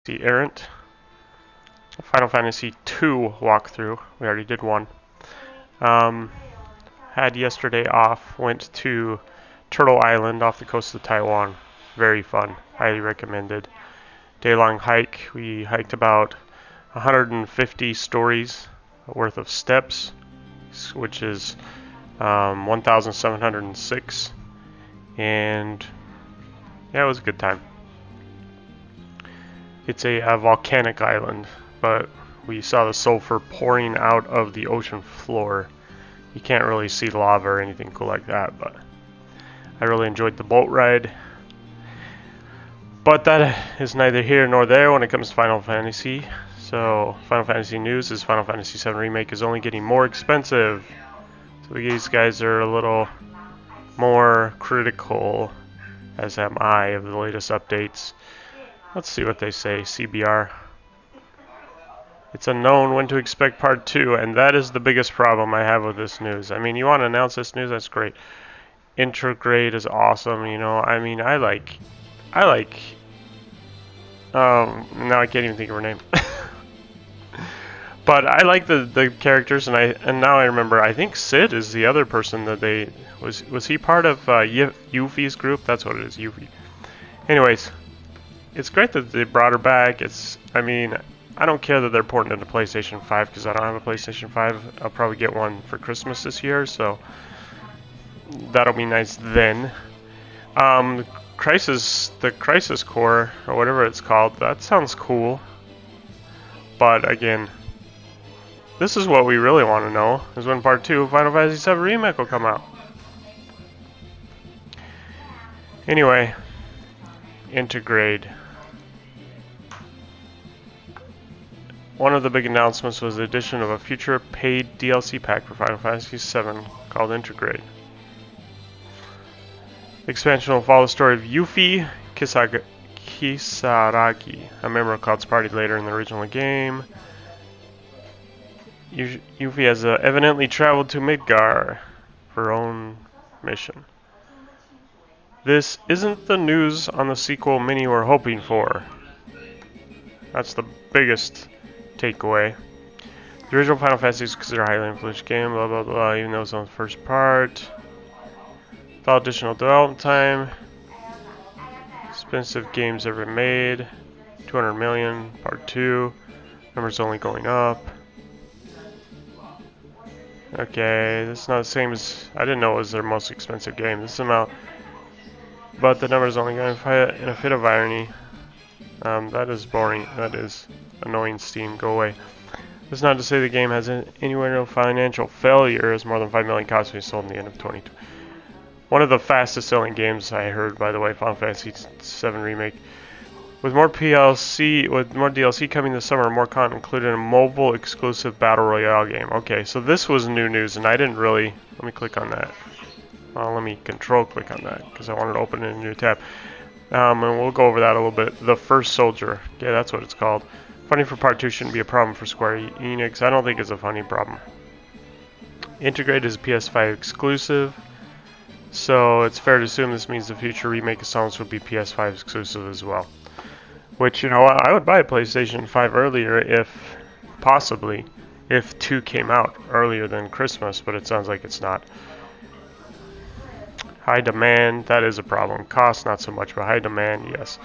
The Errant, Final Fantasy 2 walkthrough. We already did one. Had yesterday off. Went to Turtle Island off the coast of Taiwan. Very fun. Highly recommended. Day-long hike. We hiked about 150 stories worth of steps, which is 1,706. And yeah, it was a good time. It's a volcanic island, but we saw the sulfur pouring out of the ocean floor. You can't really see lava or anything cool like that, but I really enjoyed the boat ride. But that is neither here nor there when it comes to Final Fantasy. So, Final Fantasy news is Final Fantasy VII Remake is only getting more expensive. So these guys are a little more critical, as am I, of the latest updates. Let's see what they say. CBR. It's unknown when to expect part 2, and that is the biggest problem I have with this news. I mean, you want to announce this news, that's great. Intergrade is awesome, you know. I mean, I like, now I can't even think of her name. But I like the characters, and now I remember, I think Sid is the other person that was he part of Yuffie's group? That's what it is, Yuffie. Anyways, it's great that they brought her back. I mean, I don't care that they're porting it to PlayStation 5 because I don't have a PlayStation 5. I'll probably get one for Christmas this year, so that'll be nice then. The Crisis Core, or whatever it's called, that sounds cool. But again, this is what we really want to know, is when Part 2 of Final Fantasy VII Remake will come out. Anyway, Intergrade. One of the big announcements was the addition of a future paid DLC pack for Final Fantasy VII called Intergrade. The expansion will follow the story of Yuffie Kisaragi, a member of Cloud's party later in the original game. Yuffie has evidently traveled to Midgar for her own mission. This isn't the news on the sequel many were hoping for. That's the biggest takeaway. The original Final Fantasy is considered a highly influential game, blah blah blah, even though it's on the first part. Without additional development time. Expensive games ever made. 200 million, part 2. Numbers only going up. Okay, this is not the same as, I didn't know it was their most expensive game. This amount, but the numbers only going in a fit of irony. That is boring. That is annoying. Steam, go away. That's not to say the game has anywhere near financial failure, as more than 5 million copies were sold in the end of 2020. One of the fastest selling games I heard, by the way, Final Fantasy VII Remake. With more DLC coming this summer, more content included a mobile exclusive battle royale game. Okay, so this was new news, and I didn't really. Let me click on that. Let me control click on that because I wanted to open it in a new tab. And we'll go over that a little bit. The First Soldier. Yeah, that's what it's called. Funding for part 2 shouldn't be a problem for Square Enix. I don't think it's a funny problem. Intergrade is a PS5 exclusive. So it's fair to assume this means the future remake installments will be PS5 exclusive as well. Which, you know, I would buy a PlayStation 5 earlier if 2 came out earlier than Christmas, but it sounds like it's not. High demand, that is a problem. Cost, not so much, but high demand, yes.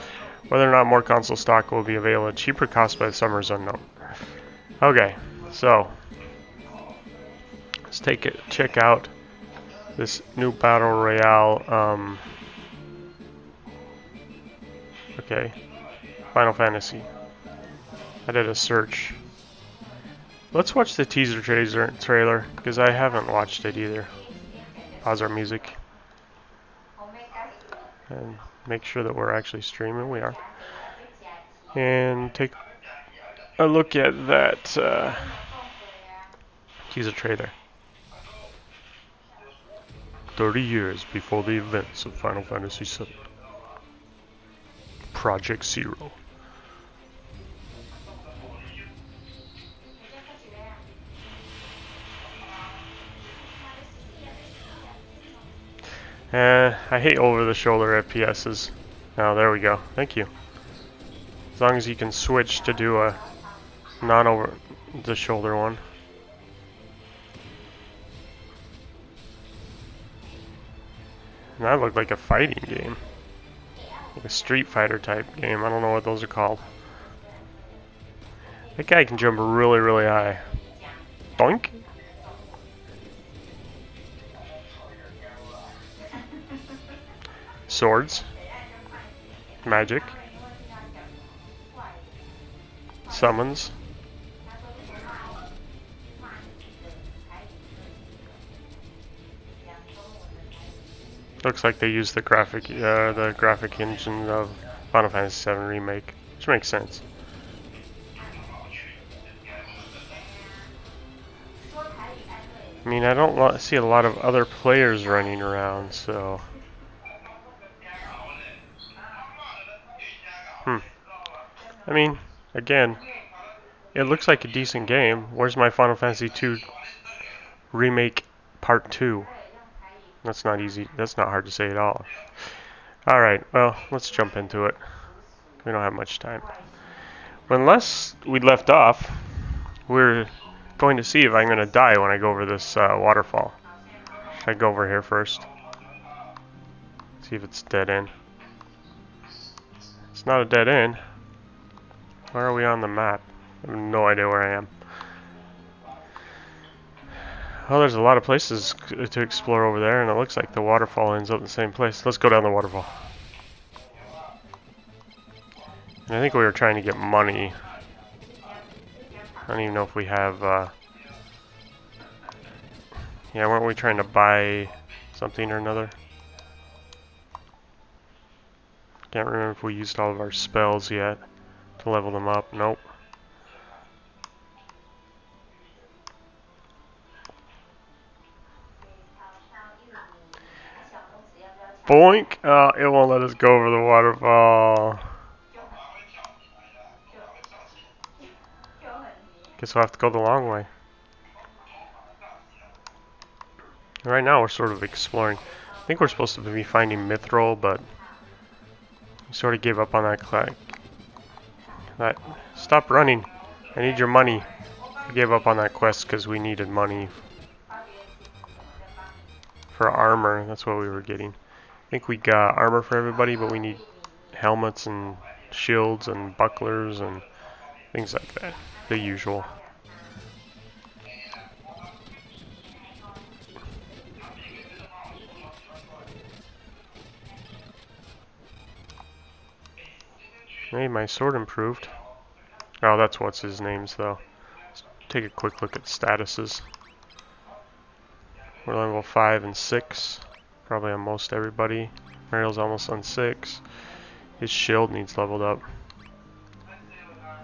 Whether or not more console stock will be available at cheaper cost by the summer is unknown. Okay, so let's check out this new battle royale. Okay, Final Fantasy. I did a search. Let's watch the teaser trailer because I haven't watched it either. Pause our music and make sure that we're actually streaming. We are. And take a look at that teaser trailer. 30 years before the events of Final Fantasy VII. Project Zero. I hate over-the-shoulder FPSs. Oh, there we go. Thank you. As long as you can switch to do a non-over-the-shoulder one. And that looked like a fighting game. Like a Street Fighter type game. I don't know what those are called. That guy can jump really, really high. Doink! Swords. Magic. Summons. Looks like they used the graphic engine of Final Fantasy VII Remake, which makes sense. I mean, I don't see a lot of other players running around, so. I mean, again, it looks like a decent game. Where's my Final Fantasy II Remake Part 2? That's not easy. That's not hard to say at all. Alright, well, let's jump into it. We don't have much time. When last we left off, we're going to see if I'm going to die when I go over this waterfall. Should I go over here first? See if it's dead end. It's not a dead end. Where are we on the map? I have no idea where I am. Well, there's a lot of places to explore over there, and it looks like the waterfall ends up in the same place. Let's go down the waterfall. And I think we were trying to get money. I don't even know if we have... Yeah, weren't we trying to buy something or another? Can't remember if we used all of our spells yet to level them up. Nope. Boink! It won't let us go over the waterfall. Guess we'll have to go the long way. Right now we're sort of exploring. I think we're supposed to be finding Mithril, but we sort of gave up on that. Stop running! I need your money. We gave up on that quest because we needed money for armor. That's what we were getting. I think we got armor for everybody, but we need helmets and shields and bucklers and things like that. The usual. Hey, my sword improved. Oh, that's what's his name's though. Let's take a quick look at statuses. We're level 5 and 6. Probably on most everybody. Mariel's almost on 6. His shield needs leveled up.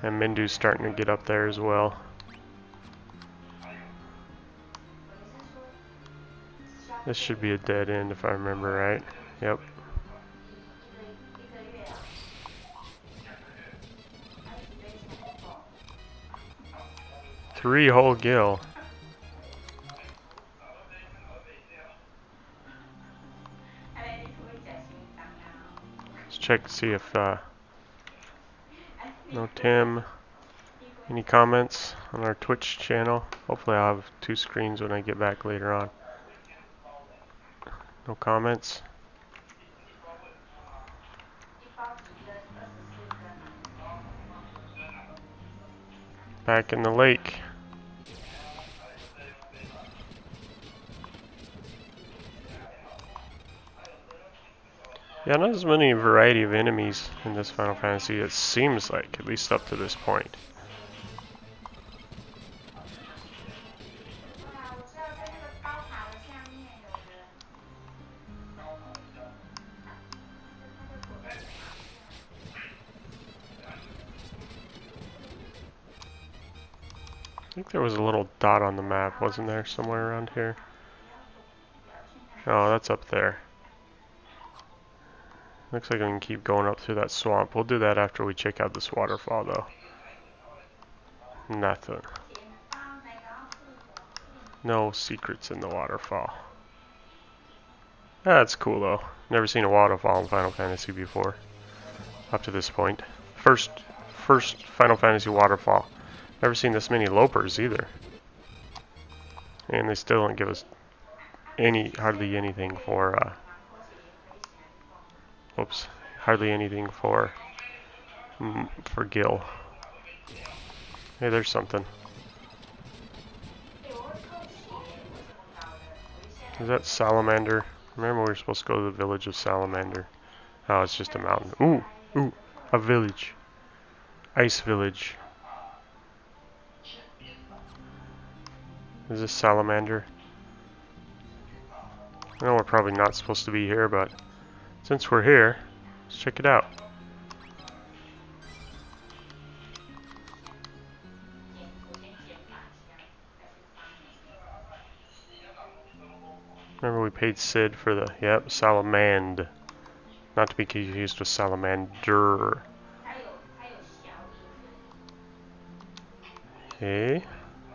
And Mindu's starting to get up there as well. This should be a dead end if I remember right. Yep. Three whole gill. Let's check to see if no Tim. Any comments on our Twitch channel? Hopefully I'll have 2 screens when I get back later on. No comments. Back in the lake. Yeah, not as many variety of enemies in this Final Fantasy, it seems like, at least up to this point. I think there was a little dot on the map, wasn't there, somewhere around here? Oh, that's up there. Looks like I can keep going up through that swamp. We'll do that after we check out this waterfall, though. Nothing. No secrets in the waterfall. That's cool, though. Never seen a waterfall in Final Fantasy before. Up to this point. First first Final Fantasy waterfall. Never seen this many lopers either. And they still don't give us hardly anything for, hardly anything for Gil. Hey, there's something. Is that Salamander? Remember we were supposed to go to the village of Salamander. Oh, it's just a mountain. Ooh, a village. Ice village. Is this Salamander? I know we're probably not supposed to be here, but since we're here, let's check it out. Remember we paid Sid for the, yep, Salamand. Not to be confused with Salamander. Hey,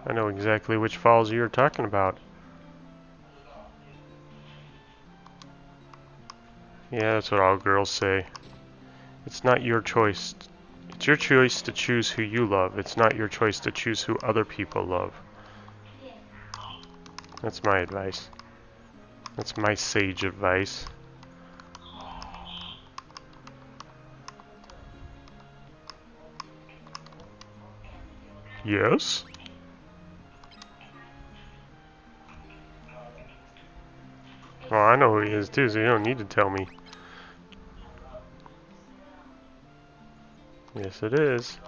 I know exactly which falls you're talking about. Yeah, that's what all girls say. It's not your choice. It's your choice to choose who you love. It's not your choice to choose who other people love. That's my advice. That's my sage advice. Yes? Well, I know who he is too, so you don't need to tell me. Yes, it is.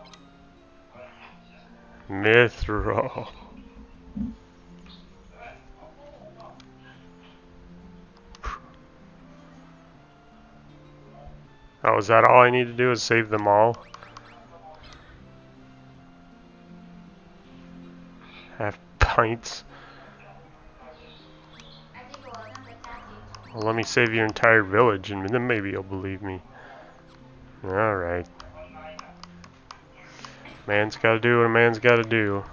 Mithril. Oh, is that all I need to do is save them all? Half pints. Well, let me save your entire village and then maybe you'll believe me. Alright. Man's gotta do what a man's gotta do.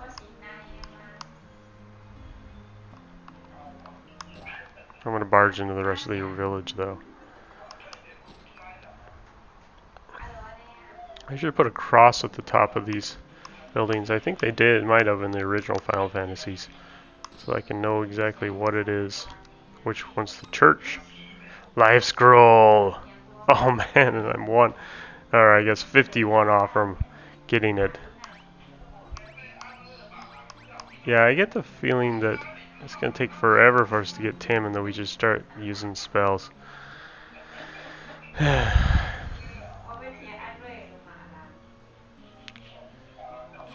I'm gonna barge into the rest of your village though. I should put a cross at the top of these buildings. I think they did, might have in the original Final Fantasies. So I can know exactly what it is. Which one's the church? Life scroll! Oh man, and I'm one. Or I guess 51 off from getting it. Yeah, I get the feeling that it's gonna take forever for us to get Tim and then we just start using spells.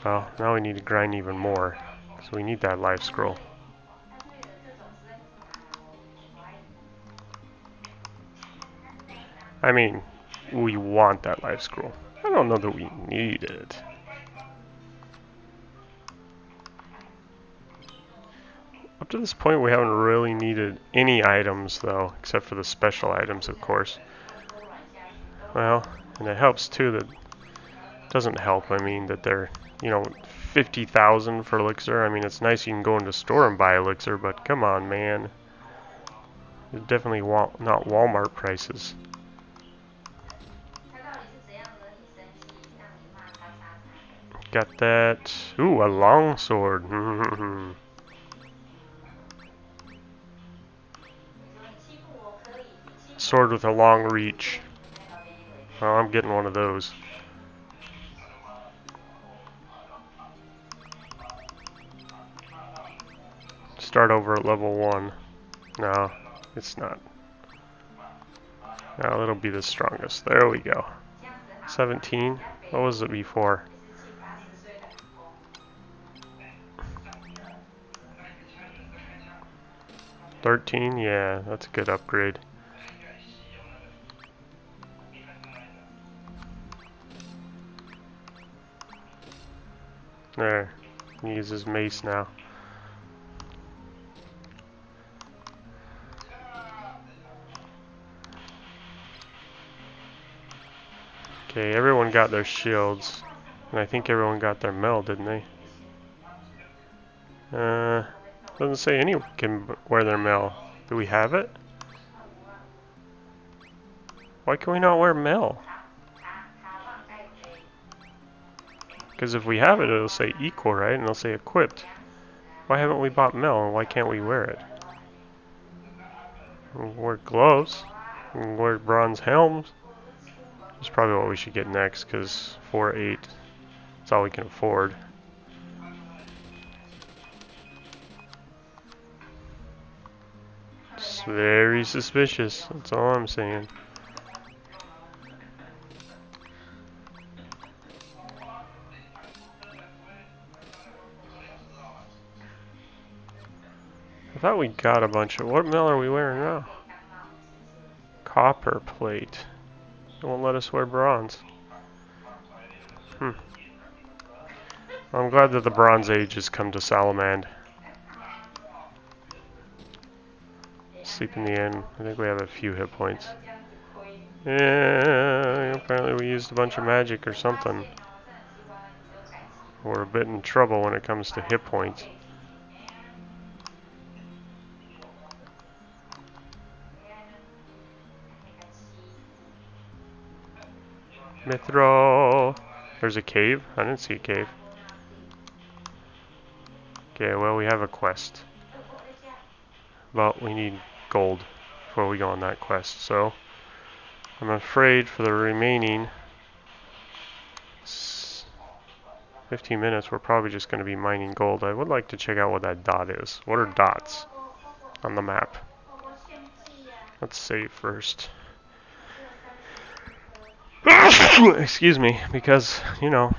Well, now we need to grind even more. So we need that life scroll. I mean, we want that life scroll. I don't know that we need it. Up to this point, we haven't really needed any items, though, except for the special items, of course. Well, and it helps, too, that... Doesn't help, I mean, that they're, 50,000 for elixir. I mean, it's nice you can go into the store and buy elixir, but come on, man. It's definitely not Walmart prices. Got that. Ooh, a long sword. Sword with a long reach. Well, I'm getting one of those. Start over at level 1. No, it's not. No, it'll be the strongest. There we go. 17? What was it before? $13? Yeah, that's a good upgrade. There. He uses mace now. Okay, everyone got their shields. And I think everyone got their mel, didn't they? Doesn't say anyone can wear their mel. Do we have it? Why can we not wear mel? Because if we have it, it'll say equal, right? And it'll say equipped. Why haven't we bought Mel, and why can't we wear it? We'll wear gloves. We'll wear bronze helms. That's probably what we should get next, because 4-8 is all we can afford. It's very suspicious, that's all I'm saying. I thought we got a bunch of... What Mel are we wearing now? Copper plate. It won't let us wear bronze. I'm glad that the Bronze Age has come to Salamand. Sleep in the inn. I think we have a few hit points. Yeah, apparently we used a bunch of magic or something. We're a bit in trouble when it comes to hit points. Mithro! There's a cave? I didn't see a cave. Okay, well we have a quest. But we need gold before we go on that quest, so I'm afraid for the remaining 15 minutes we're probably just going to be mining gold. I would like to check out what that dot is. What are dots on the map? Let's save first. Excuse me, because, you know,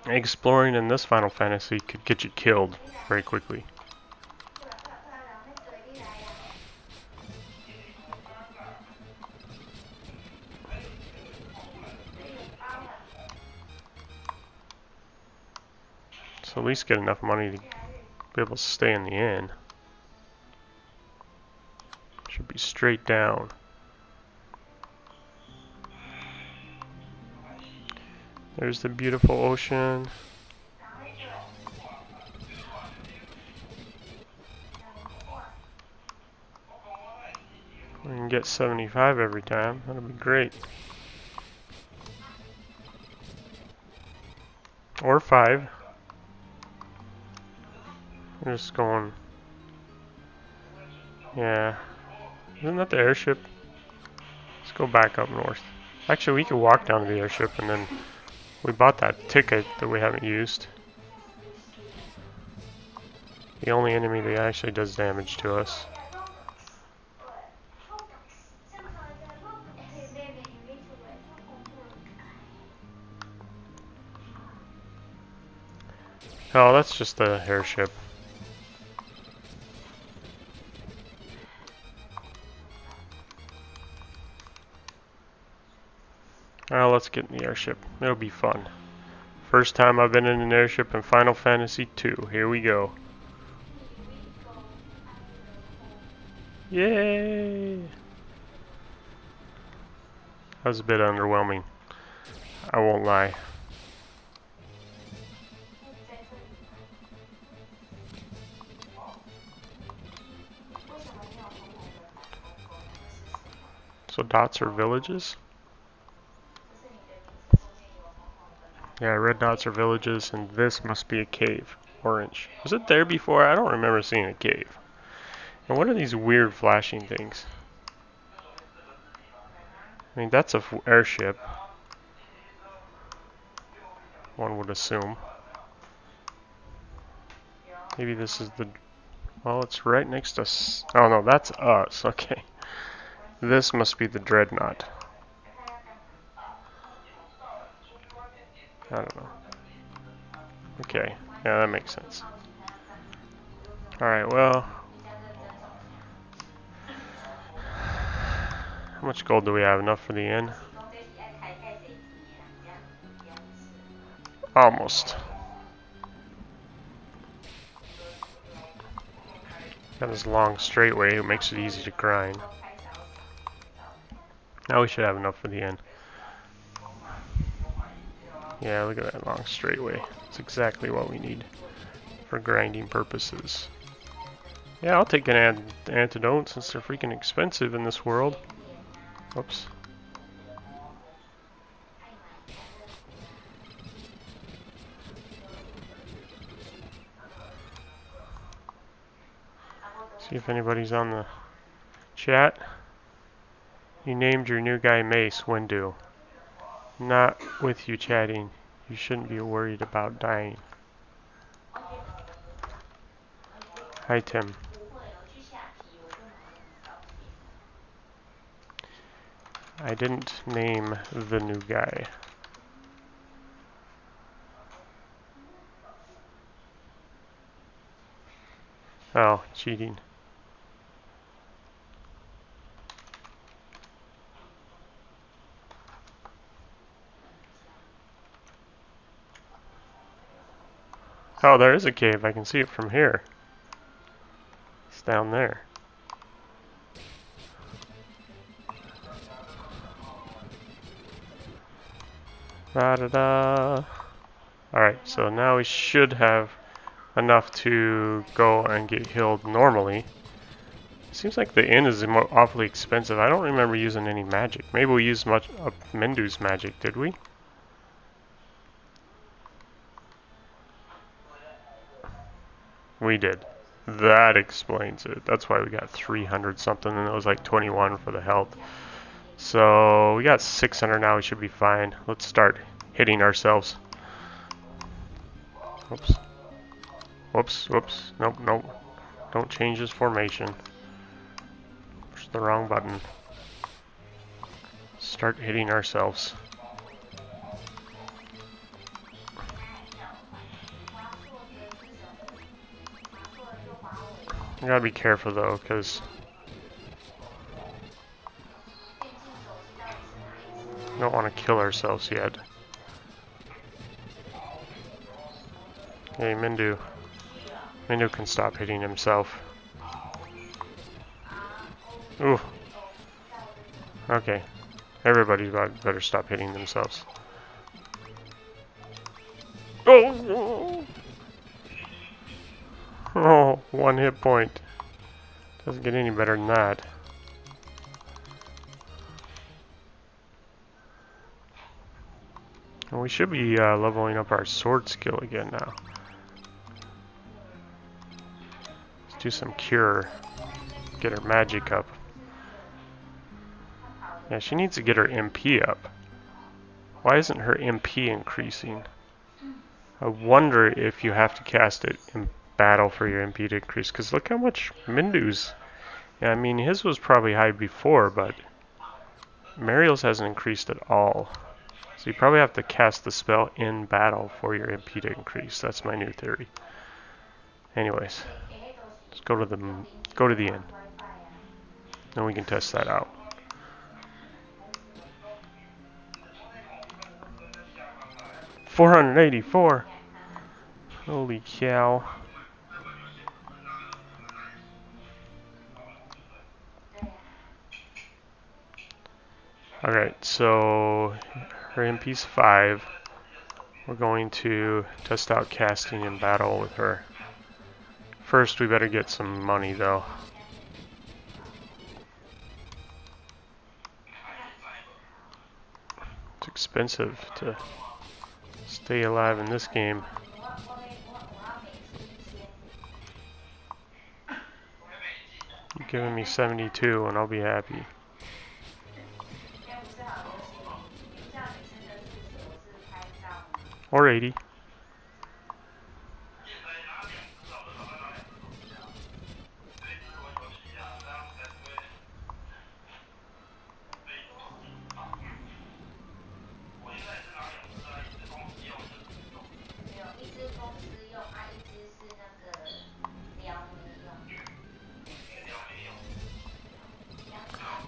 exploring in this Final Fantasy could get you killed very quickly. So at least get enough money to be able to stay in the inn. Should be straight down. There's the beautiful ocean. We can get 75 every time. That'll be great. Or 5. We're just going... Yeah. Isn't that the airship? Let's go back up north. Actually, we could walk down to the airship and then... We bought that ticket that we haven't used. The only enemy that actually does damage to us. Oh, that's just the airship. Alright, let's get in the airship. It'll be fun. First time I've been in an airship in Final Fantasy 2. Here we go. Yay! That was a bit underwhelming. I won't lie. So dots are villages? Yeah, red dots are villages, and this must be a cave. Orange. Was it there before? I don't remember seeing a cave. And what are these weird flashing things? I mean, that's a airship. One would assume. Maybe this is the... Well, it's right next to us. Oh no, that's us. Okay. This must be the dreadnought. I don't know. Okay. Yeah, that makes sense. Alright, well... How much gold do we have? Enough for the inn? Almost. Got this long straightway, it makes it easy to grind. Now we should have enough for the inn. Yeah, look at that long straightway. It's exactly what we need for grinding purposes. Yeah, I'll take an antidote since they're freaking expensive in this world. Oops. See if anybody's on the chat. You named your new guy Mace. When do? Not with you chatting. You shouldn't be worried about dying. Hi, Tim. I didn't name the new guy. Oh, cheating. Oh, there is a cave. I can see it from here. It's down there. Da-da-da. Alright, so now we should have enough to go and get healed normally. Seems like the inn is awfully expensive. I don't remember using any magic. Maybe we used much of Mindu's magic, did we? We did. That explains it. That's why we got 300 something and it was like 21 for the health. So we got 600 now. We should be fine. Let's start hitting ourselves. Whoops. Whoops, whoops. Nope, nope. Don't change his formation. Push the wrong button. Start hitting ourselves. You gotta be careful though, because we don't want to kill ourselves yet. Hey, Mindu. Mindu can stop hitting himself. Ooh. Okay. Everybody better stop hitting themselves. Oh! Oh, 1 hit point. Doesn't get any better than that. And we should be leveling up our sword skill again now. Let's do some cure. Get her magic up. Yeah, she needs to get her MP up. Why isn't her MP increasing? I wonder if you have to cast it in battle for your MP to increase. Because look how much Mindu's... Yeah, I mean, his was probably high before, but Mariel's hasn't increased at all. So you probably have to cast the spell in battle for your MP to increase. That's my new theory. Anyways, let's go to the inn. Then we can test that out. $484. Holy cow. Alright, so her MP's 5. We're going to test out casting in battle with her. First, we better get some money though. It's expensive to stay alive in this game. You're giving me 72 and I'll be happy. Or 80.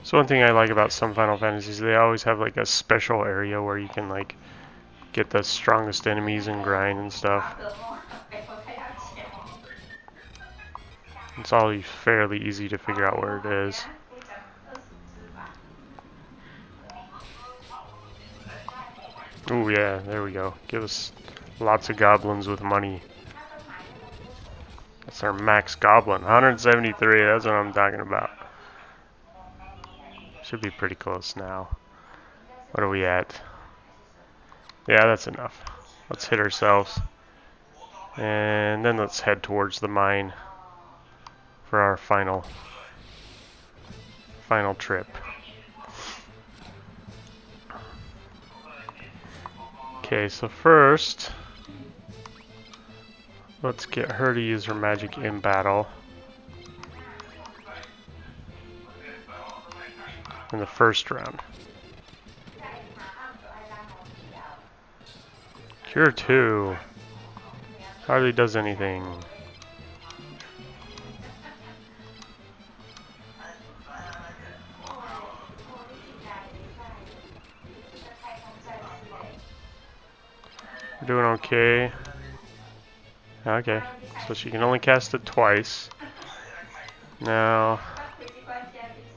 So one thing I like about some Final Fantasies, they always have like a special area where you can like get the strongest enemies and grind and stuff. It's all fairly easy to figure out where it is. Ooh yeah, there we go. Give us lots of goblins with money. That's our max goblin. 173, that's what I'm talking about. Should be pretty close now. What are we at? Yeah, that's enough. Let's hit ourselves. And then let's head towards the mine. for our final trip. Okay, so first, let's get her to use her magic in battle. In the first round. Cure 2. Hardly does anything. We're doing okay. Okay, so she can only cast it twice. Now,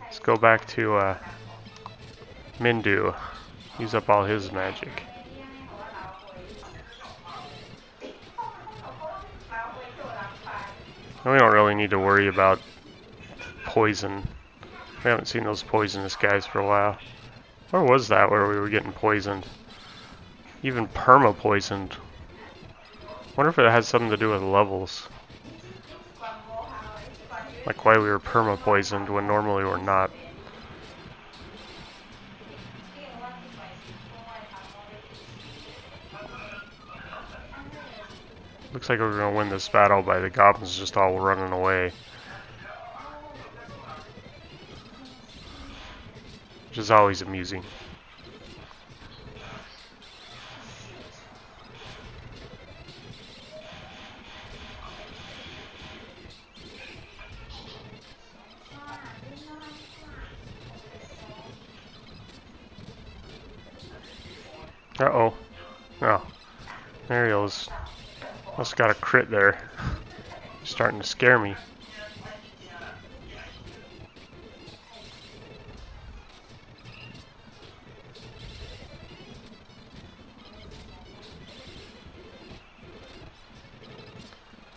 let's go back to Mindu. Use up all his magic. And we don't really need to worry about poison. We haven't seen those poisonous guys for a while. Where was that where we were getting poisoned? Even perma-poisoned. Wonder if it has something to do with levels. Like why we were perma-poisoned when normally we're not. Looks like we're going to win this battle by the goblins just all running away. Which is always amusing. Uh-oh. Oh. Ariel's must got a crit there. Starting to scare me.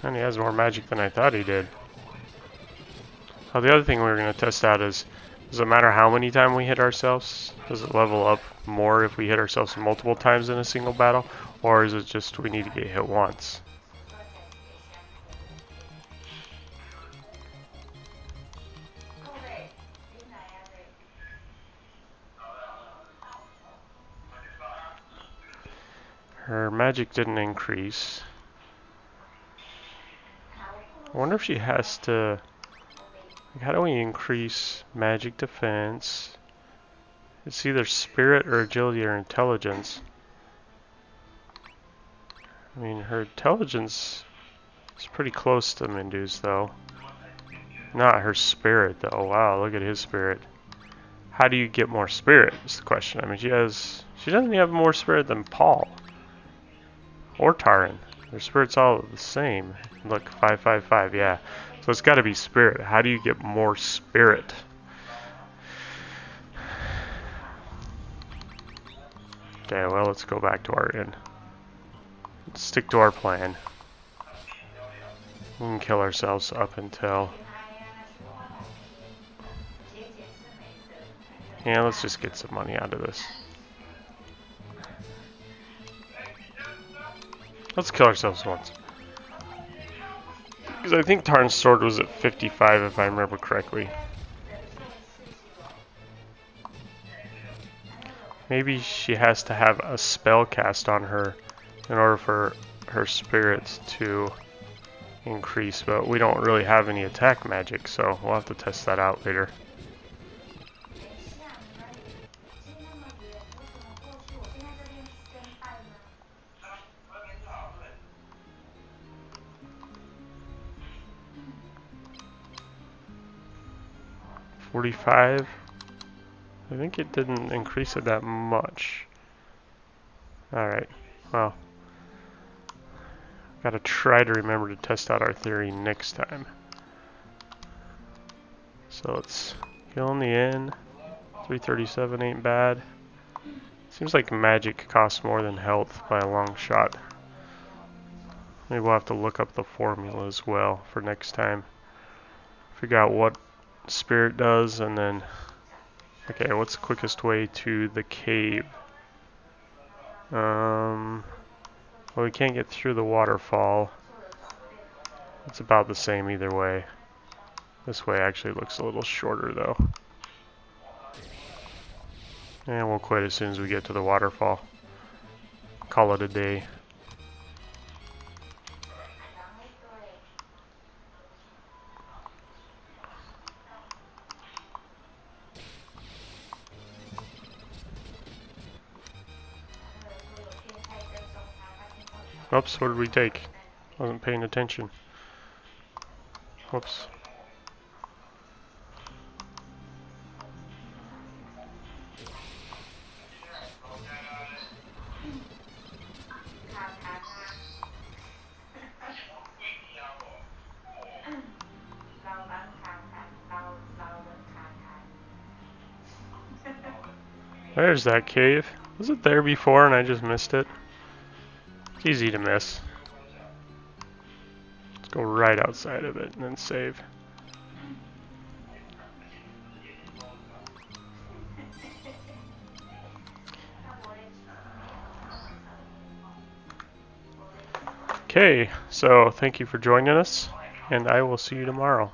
And he has more magic than I thought he did. Oh, the other thing we were going to test out is, does it matter how many times we hit ourselves? Does it level up more if we hit ourselves multiple times in a single battle? Or is it just we need to get hit once? Her magic didn't increase. I wonder if she has to... How do we increase magic defense? It's either spirit or agility or intelligence. I mean, her intelligence is pretty close to Mindu's, though. Not her spirit, though. Wow, look at his spirit. How do you get more spirit is the question. I mean, she doesn't have more spirit than Paul. Or Taran. Their spirit's all the same. Look, 555, yeah. So it's got to be spirit. How do you get more spirit? Okay, well, let's go back to our inn. Let's stick to our plan. We can kill ourselves up until... Yeah, let's just get some money out of this. Let's kill ourselves once. Because I think Tarn's sword was at 55 if I remember correctly. Maybe she has to have a spell cast on her in order for her spirits to increase, but we don't really have any attack magic, so we'll have to test that out later. $45. I think it didn't increase it that much. Alright, well, gotta try to remember to test out our theory next time. So let's heal in the inn. 337 ain't bad. Seems like magic costs more than health by a long shot. Maybe we'll have to look up the formula as well for next time. Figure out what spirit does, and then... Okay, what's the quickest way to the cave? Well, we can't get through the waterfall. It's about the same either way. This way actually looks a little shorter though. And we'll quit as soon as we get to the waterfall. Call it a day. Oops, what did we take? Wasn't paying attention. Whoops. There's that cave. Was it there before and I just missed it? It's easy to miss. Let's go right outside of it and then save. Okay, so thank you for joining us, and I will see you tomorrow.